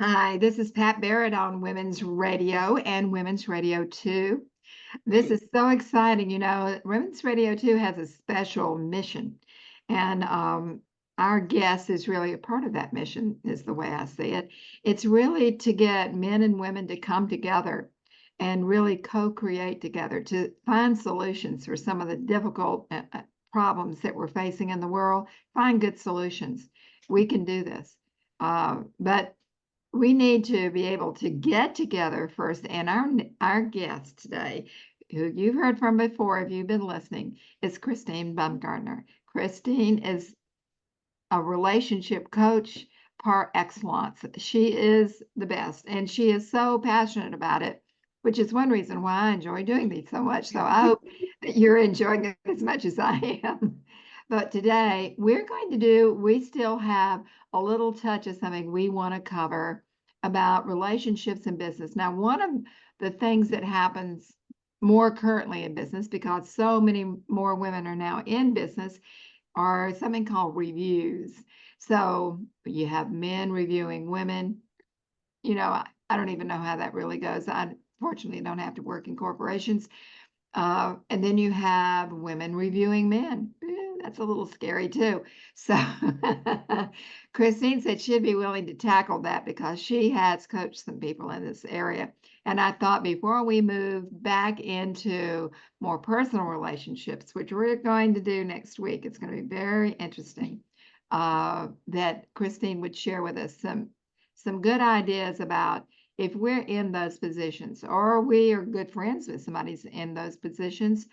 Hi, this is Pat Barrett on Women's Radio and Women's Radio 2. This Mm, is so exciting. Women's Radio 2 has a special mission, and our guest is really a part of that mission, is the way I see it. It's really to get men and women to come together and really co-create together to find solutions for some of the difficult problems that we're facing in the world, find good solutions. We can do this. But we need to be able to get together first. And our guest today, who you've heard from before, if you've been listening, is Christine Baumgartner. Christine is a relationship coach par excellence. She is the best, and she is so passionate about it, which is one reason why I enjoy doing these so much. So I hope that you're enjoying it as much as I am. But today we still have a little touch of something we want to cover about relationships in business. Now, one of the things that happens more currently in business, because so many more women are now in business, are something called reviews. So you have men reviewing women. I don't even know how that really goes. I fortunately don't have to work in corporations. And then you have women reviewing men. That's a little scary too. So Christine said she'd be willing to tackle that because she has coached some people in this area. And I thought before we move back into more personal relationships, which we're going to do next week, it's going to be very interesting, that Christine would share with us some good ideas about if we're in those positions or we are good friends with somebody's in those positions,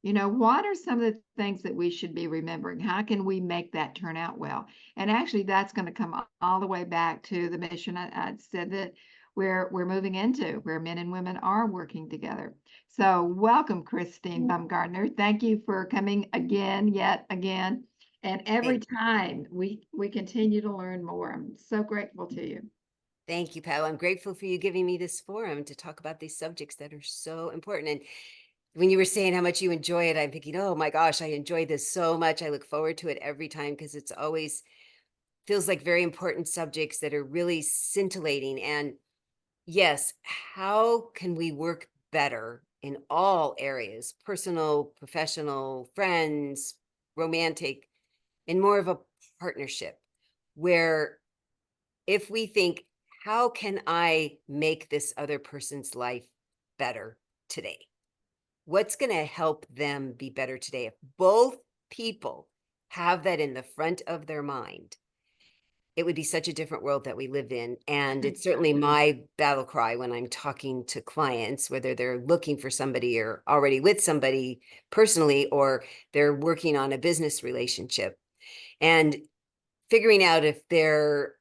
what are some of the things that we should be remembering? How can we make that turn out well? And actually, that's going to come all the way back to the mission I said that we're moving into, where men and women are working together. So welcome, Christine Baumgartner. Thank you for coming again, yet again. And every Thank, time we continue to learn more. I'm so grateful to you. thank you, Pal. I'm grateful for you giving me this forum to talk about these subjects that are so important. And when you were saying how much you enjoy it, I'm thinking, oh my gosh, I enjoy this so much. I look forward to it every time because it's always feels like very important subjects that are really scintillating. And yes, how can we work better in all areas, personal, professional, friends, romantic, in more of a partnership where if we think, how can I make this other person's life better today? What's going to help them be better today? If both people have that in the front of their mind, it would be such a different world that we live in. And it's certainly my battle cry when I'm talking to clients, whether they're looking for somebody or already with somebody personally, or they're working on a business relationship. And figuring out if they're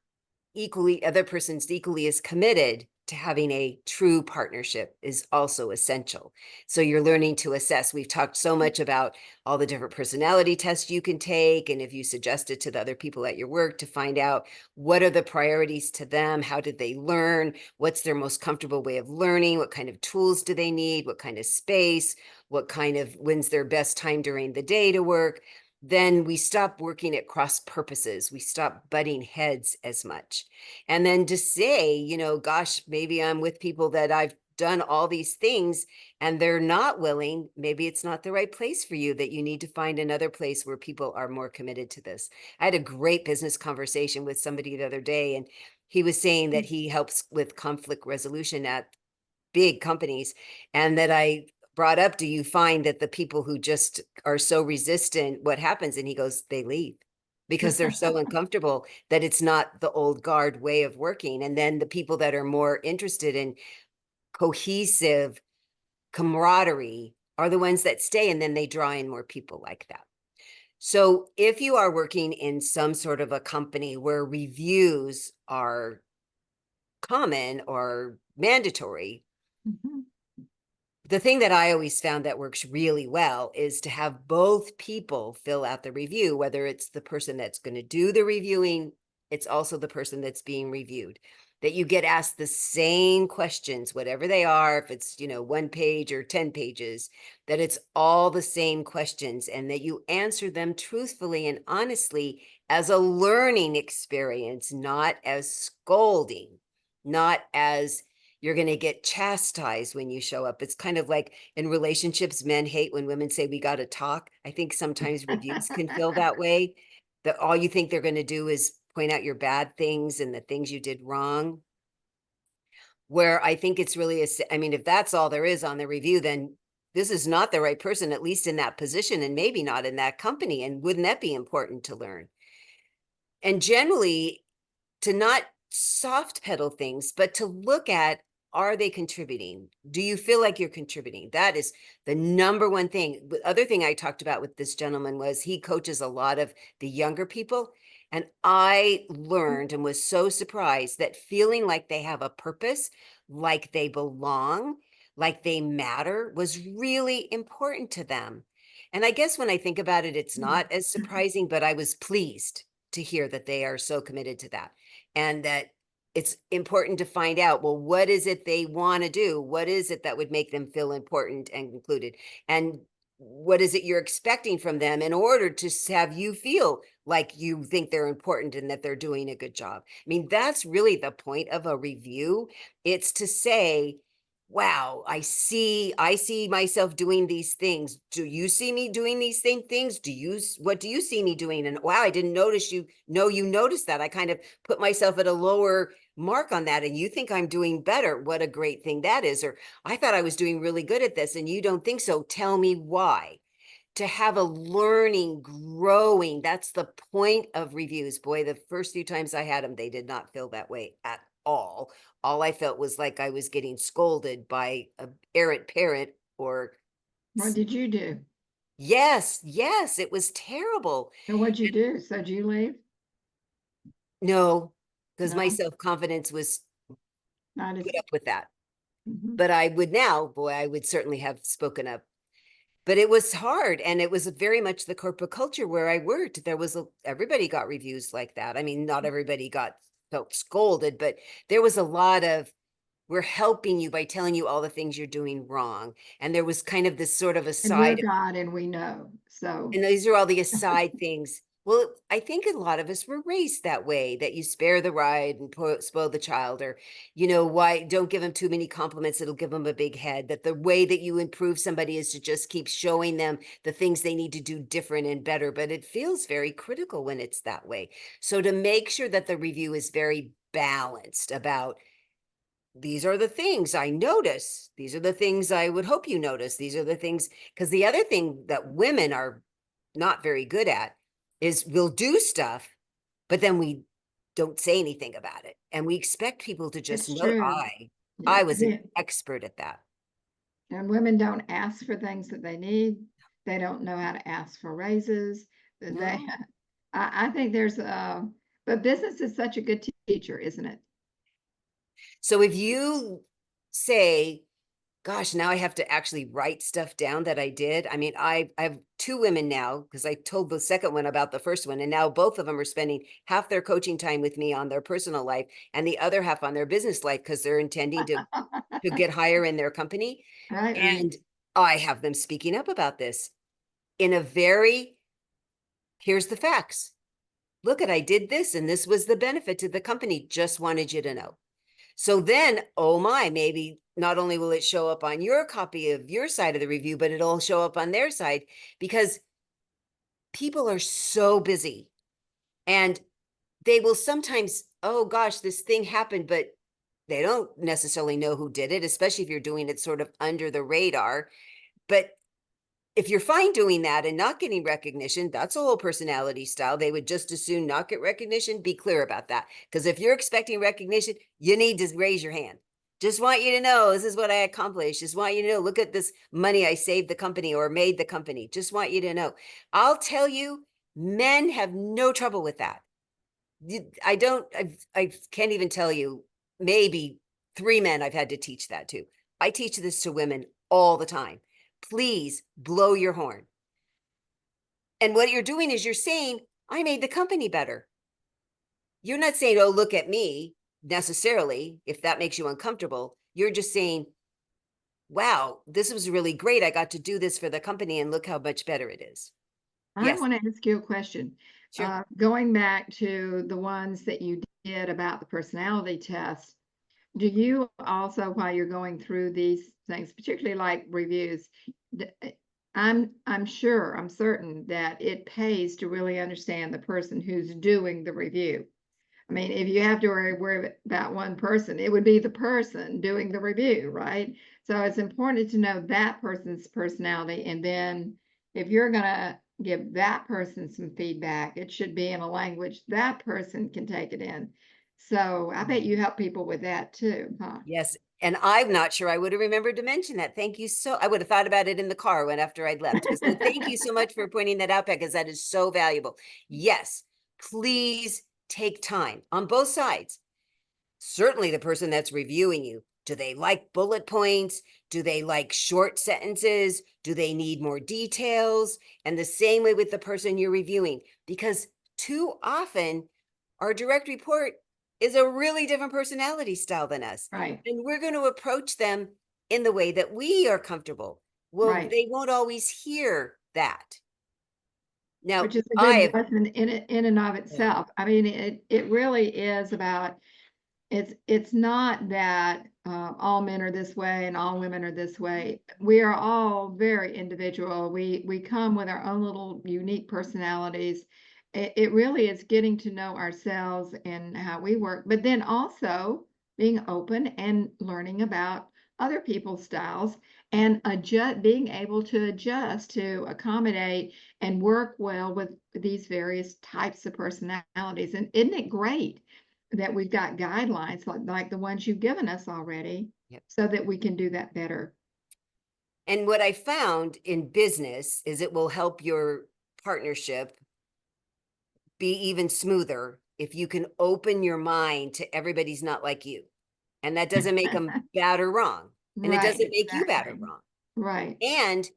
other person's equally as committed to having a true partnership is also essential. So you're learning to assess. We've talked so much about all the different personality tests you can take, and if you suggest it to the other people at your work to find out what are the priorities to them, how did they learn, what's their most comfortable way of learning, what kind of tools do they need, what kind of space, when's their best time during the day to work, then we stop working at cross purposes. We stop butting heads as much. And then to say, gosh, maybe I'm with people that I've done all these things and they're not willing. Maybe it's not the right place for you, that you need to find another place where people are more committed to this. I had a great business conversation with somebody the other day, and he was saying that he helps with conflict resolution at big companies, and that I brought up, do you find that the people who just are so resistant, what happens? And he goes, they leave because they're so uncomfortable that it's not the old guard way of working. And then the people that are more interested in cohesive camaraderie are the ones that stay, and then they draw in more people like that. So if you are working in some sort of a company where reviews are common or mandatory, Mhm. the thing that I always found that works really well is to have both people fill out the review, whether it's the person that's going to do the reviewing, it's also the person that's being reviewed, that you get asked the same questions, whatever they are, if it's, 1 page or 10 pages, that it's all the same questions, and that you answer them truthfully and honestly as a learning experience, not as scolding. not as you're going to get chastised when you show up. It's kind of like in relationships, men hate when women say we got to talk. I think sometimes reviews can feel that way, that all you think they're going to do is point out your bad things and the things you did wrong. Where I think it's really, I mean, if that's all there is on the review, then this is not the right person, at least in that position, and maybe not in that company. And wouldn't that be important to learn? And generally, to not soft pedal things, but to look at, are they contributing? Do you feel like you're contributing? That is the number one thing. The other thing I talked about with this gentleman was he coaches a lot of the younger people. And I learned and was so surprised that feeling like they have a purpose, like they belong, like they matter was really important to them. And I guess when I think about it, it's not as surprising, but I was pleased to hear that they are so committed to that. And that it's important to find out, well, what is it they want to do? What is it that would make them feel important and included? And what is it you're expecting from them in order to have you feel like you think they're important and that they're doing a good job? I mean, that's really the point of a review. It's to say, wow, I see myself doing these things. Do you see me doing these same things? What do you see me doing? And wow, I didn't notice you noticed that. I kind of put myself at a lower mark on that, and you think I'm doing better. What a great thing that is. Or I thought I was doing really good at this and you don't think so. Tell me why. To have a learning, growing. That's the point of reviews. Boy, the first few times I had them, they did not feel that way at all. All I felt was like I was getting scolded by a errant parent or What did you do? yes, it was terrible. And what'd you do? So did you leave? No, because my No, self-confidence was not as. put up with that. Mhm. But I would now, boy, I would certainly have spoken up. But it was hard, and it was very much the corporate culture where I worked. There was everybody got reviews like that. I mean, not everybody felt scolded, but there was a lot of, we're helping you by telling you all the things you're doing wrong. And there was kind of this sort of And we're aside, God and we know. So and these are all the aside things. Well, I think a lot of us were raised that way, that you spare the ride and spoil the child, or, why don't give them too many compliments, it'll give them a big head. That the way that you improve somebody is to just keep showing them the things they need to do different and better. But it feels very critical when it's that way. So to make sure that the review is very balanced about, these are the things I notice. These are the things I would hope you notice. These are the things, because the other thing that women are not very good at is we'll do stuff, but then we don't say anything about it. And we expect people to just it's know. true. I Yeah. was an expert at that. And women don't ask for things that they need. They don't know how to ask for raises. They, No. I think there's but business is such a good teacher, isn't it? So if you say, gosh, now I have to actually write stuff down that I did. I mean, I have two women now, because I told the second one about the first one, and now both of them are spending half their coaching time with me on their personal life and the other half on their business life, because they're intending to get higher in their company. Right, right. And I have them speaking up about this in a very, here's the facts. Look at, I did this and this was the benefit to the company. Just wanted you to know. So then, oh my, maybe not only will it show up on your copy of your side of the review, but it'll show up on their side, because people are so busy and they will sometimes, oh gosh, this thing happened, but they don't necessarily know who did it, especially if you're doing it sort of under the radar. But if you're fine doing that and not getting recognition, that's a whole personality style. They would just as soon not get recognition. Be clear about that. Because if you're expecting recognition, you need to raise your hand. Just want you to know, this is what I accomplished. Just want you to know, look at this money I saved the company or made the company. Just want you to know. I'll tell you, men have no trouble with that. I can't even tell you, maybe 3 men I've had to teach that to. I teach this to women all the time. Please blow your horn. And what you're doing is you're saying, I made the company better. You're not saying, oh, look at me necessarily, if that makes you uncomfortable. You're just saying, wow, this was really great. I got to do this for the company and look how much better it is. I Yes, want to ask you a question. sure. Going back to the ones that you did about the personality test, do you also, while you're going through these things, particularly like reviews, I'm sure, I'm certain that it pays to really understand the person who's doing the review. I mean, if you have to worry about one person, it would be the person doing the review, right? So it's important to know that person's personality. And then if you're going to give that person some feedback, it should be in a language that person can take it in. So I bet you help people with that too, huh? Yes. And I'm not sure I would have remembered to mention that. Thank you. So I would have thought about it in the car when after I'd left. So thank you so much for pointing that out, because that is so valuable. Yes, please take time on both sides. Certainly the person that's reviewing you. Do they like bullet points? Do they like short sentences? Do they need more details? And the same way with the person you're reviewing, because too often our direct report is a really different personality style than us. Right, And we're going to approach them in the way that we are comfortable. Well, right. they won't always hear that. Now, Which is a I good have, lesson in and of yeah, itself. I mean, it really is about it's not that all men are this way and all women are this way. We are all very individual. We come with our own little unique personalities. It really is getting to know ourselves and how we work, but then also being open and learning about other people's styles and being able to adjust to accommodate and work well with these various types of personalities. And isn't it great that we've got guidelines like the ones you've given us already yep. so that we can do that better? And what I found in business is it will help your partnership be even smoother if you can open your mind to everybody's not like you. And that doesn't make them bad or wrong. And it Right, doesn't make you bad or exactly. wrong. Right, And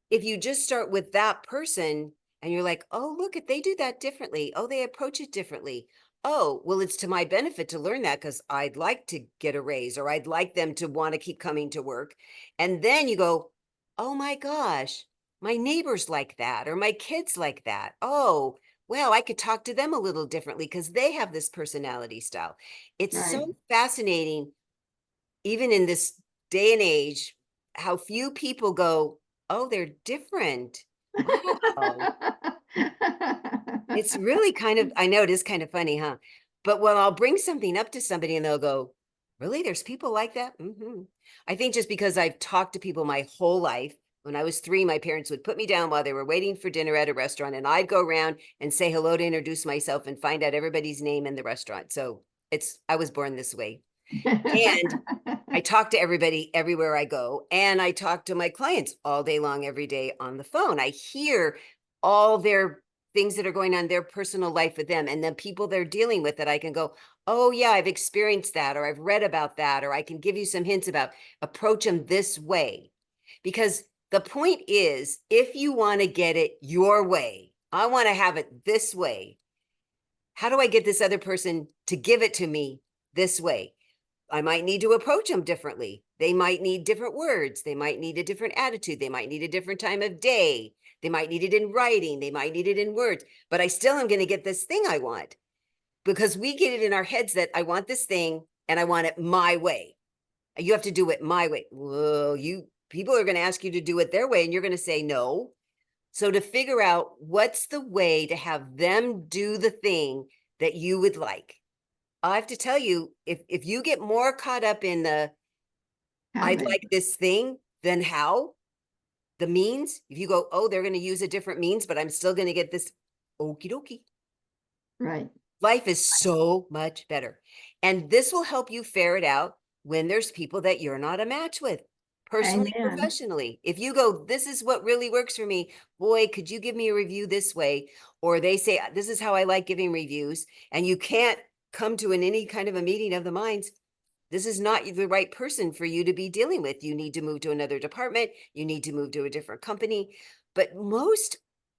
if you just start with that person and you're like, oh, look, if they do that differently, oh, they approach it differently. Oh, well, it's to my benefit to learn that because I'd like to get a raise or I'd like them to want to keep coming to work. And then you go, oh my gosh, my neighbors like that or my kids like that. Oh, well, I could talk to them a little differently because they have this personality style. It's right. so fascinating, even in this day and age, how few people go, oh, they're different. Wow. It's really kind of, I know it is kind of funny, huh? But when I'll bring something up to somebody and they'll go, really? There's people like that? I think just because I've talked to people my whole life. When I was 3, my parents would put me down while they were waiting for dinner at a restaurant, and I'd go around and say hello to introduce myself and find out everybody's name in the restaurant. So I was born this way. And I talk to everybody everywhere I go, and I talk to my clients all day long, every day on the phone. I hear all their things that are going on in their personal life with them and the people they're dealing with that I can go, oh yeah, I've experienced that, or I've read about that, or I can give you some hints about approach them this way. Because the point is, if you want to get it your way, I want to have it this way. How do I get this other person to give it to me this way? I might need to approach them differently. They might need different words. They might need a different attitude. They might need a different time of day. They might need it in writing. They might need it in words, but I still am going to get this thing I want, because we get it in our heads that I want this thing and I want it my way. You have to do it my way. Well, people are going to ask you to do it their way and you're going to say no. So to figure out what's the way to have them do the thing that you would like. I have to tell you, if you get more caught up in the How I'd they, like this thing than how, the means, if you go, oh, they're going to use a different means, but I'm still going to get this, okie dokie. right. Life is so much better. And this will help you ferret out when there's people that you're not a match with, personally, Amen. professionally. If you go, this is what really works for me, boy, could you give me a review this way? Or they say, this is how I like giving reviews, and you can't come to any kind of a meeting of the minds. This is not the right person for you to be dealing with. You need to move to another department. You need to move to a different company. But most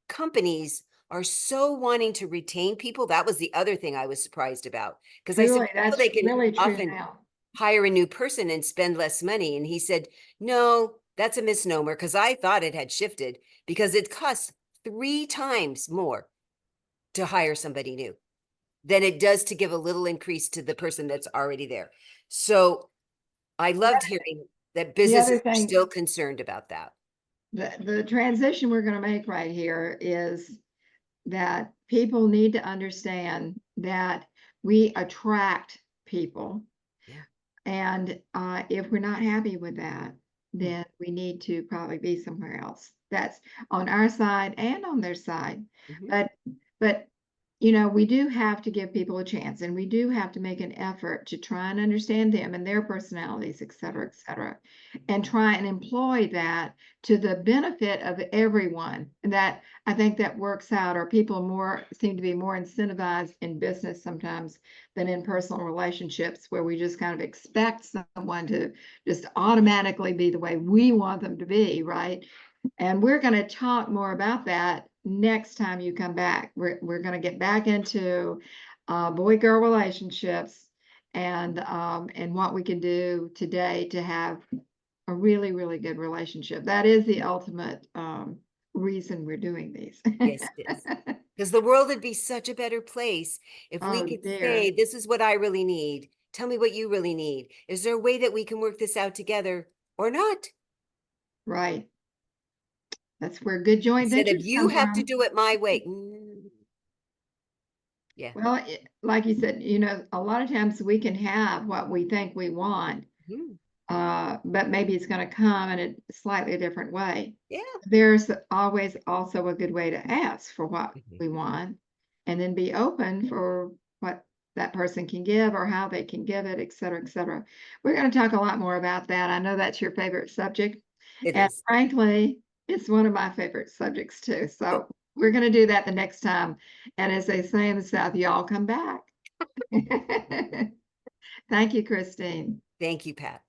companies are so wanting to retain people. That was the other thing I was surprised about, because I said, Truly, well, that's they can really true often now. hire a new person and spend less money. And he said, no, that's a misnomer, because I thought it had shifted, because it costs 3 times more to hire somebody new than it does to give a little increase to the person that's already there. So I loved hearing that The businesses other are thing, still concerned about that. the transition we're going to make right here is that people need to understand that we attract people. Yeah. And if we're not happy with that, Mm. then we need to probably be somewhere else. That's on our side and on their side. Mhm. But you know, we do have to give people a chance, and we do have to make an effort to try and understand them and their personalities, et cetera, and try and employ that to the benefit of everyone. And that I think that works out, or people more seem to be more incentivized in business sometimes than in personal relationships, where we just kind of expect someone to just automatically be the way we want them to be, right? And we're going to talk more about that next time you come back. We're going to get back into boy-girl relationships and what we can do today to have a really, really good relationship. That is the ultimate reason we're doing these. Yes, it is. Because the world would be such a better place if we Oh could say, dear. this is what I really need. Tell me what you really need. Is there a way that we can work this out together or not? Right. That's where good joint Instead of ventures you come have to from. do it my way. Yeah. Well, like you said, you know, a lot of times we can have what we think we want, Mhm. but maybe it's going to come in a slightly different way. Yeah. There's always also a good way to ask for what Mhm. we want and then be open for what that person can give or how they can give it, et cetera, et cetera. We're going to talk a lot more about that. I know that's your favorite subject. It And is. frankly, it's one of my favorite subjects too. Good. So we're going to do that the next time. And as they say in the South, y'all come back. Thank you, Christine. Thank you, Pat.